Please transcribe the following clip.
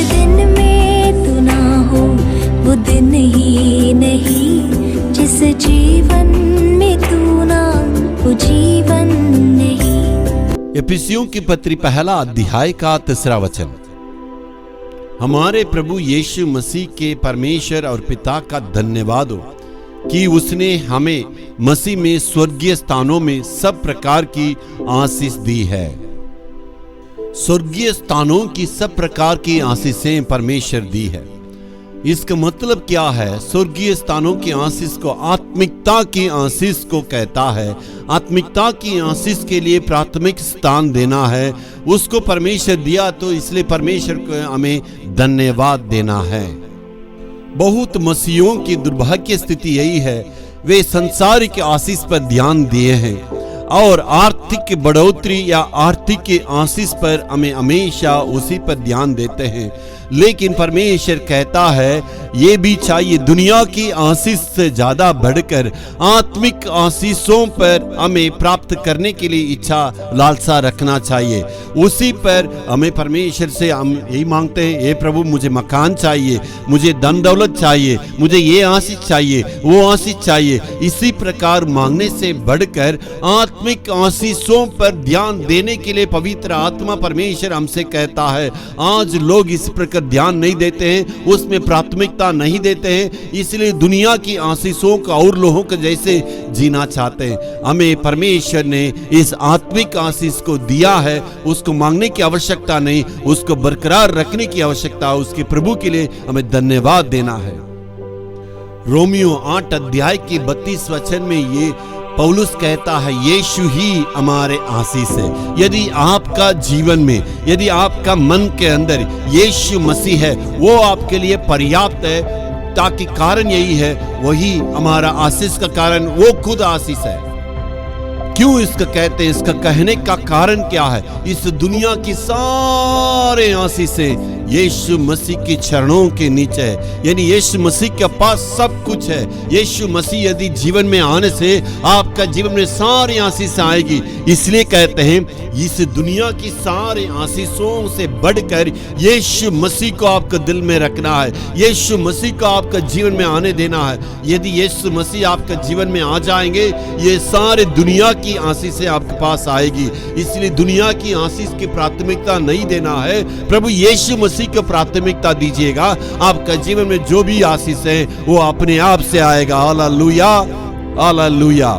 दिन में तू ना हो वो दिन ही नहीं, जिस जीवन में तू ना वो जीवन नहीं। इफिसियों की पत्री पहला अध्याय का 3 वचन। हमारे प्रभु यीशु मसीह के परमेश्वर और पिता का धन्यवाद हो कि उसने हमें मसीह में स्वर्गीय स्थानों में सब प्रकार की आशीष दी है। स्वर्गीय स्थानों की सब प्रकार की आशीषें परमेश्वर दी है। इसका मतलब क्या है? स्वर्गीय स्थानों की आशीष को आत्मिकता की आशीष को कहता है। आत्मिकता की आशीष के लिए प्राथमिक स्थान देना है, उसको परमेश्वर दिया, तो इसलिए परमेश्वर को हमें धन्यवाद देना है। बहुत मसीहियों की दुर्भाग्य स्थिति यही है, वे संसारिक आशीष पर ध्यान दिए हैं और आर्थिक बढ़ोतरी या आर्थिक आशीष पर हमें हमेशा उसी पर ध्यान देते हैं। लेकिन परमेश्वर कहता है ये भी चाहिए, दुनिया की आशीष से ज्यादा बढ़कर आत्मिक आशीषों पर हमें प्राप्त करने के लिए इच्छा लालसा रखना चाहिए। उसी पर हमें परमेश्वर से हम यही मांगते हैं, हे प्रभु मुझे मकान चाहिए, मुझे धन दौलत चाहिए, मुझे ये आशीष चाहिए, वो आशीष चाहिए। इसी प्रकार मांगने से बढ़कर आत्मिक आशीषों पर ध्यान देने के लिए पवित्र आत्मा परमेश्वर हमसे कहता है। आज लोग इस प्रकार ध्यान नहीं देते हैं, उसमें प्राथमिकता नहीं देते हैं, इसलिए दुनिया की आशीषों का और लोगों के जैसे जीना चाहते हैं। हमें परमेश्वर ने इस आत्मिक आशीष को दिया है, उसको मांगने की आवश्यकता नहीं, उसको बरकरार रखने की आवश्यकता है। उसके प्रभु के लिए हमें धन्यवाद देना है। रोमियो 8 अध्याय की 32 वचन में ये पौलुस कहता है, यीशु ही हमारे आशीष है। यदि आपका जीवन में, यदि आपका मन के अंदर यीशु मसीह है, वो आपके लिए पर्याप्त है। ताकि कारण यही है, वही हमारा आशीष का कारण, वो खुद आशीष है। क्यों इसका कहते हैं? इसका कहने का कारण क्या है? इस दुनिया की सारे आशीषें यीशु मसीह के चरणों के नीचे है, यानी यीशु मसीह के पास सब कुछ है। यीशु मसीह यदि जीवन में आने से आपका जीवन में सारी आशीष आएगी। इसलिए कहते हैं इस दुनिया की सारे आशीषों से बढ़कर यीशु मसीह को आपके दिल में रखना है, यीशु मसीह को आपका जीवन में आने देना है। यदि यीशु मसीह आपका जीवन में आ जाएंगे, ये सारे दुनिया की आशीषें आपके पास आएगी। इसलिए दुनिया की आशीष की प्राथमिकता नहीं देना है, प्रभु यीशु मसीह को प्राथमिकता दीजिएगा। आपका जीवन में जो भी आशीष है वो अपने आप से आएगा। Hallelujah, hallelujah.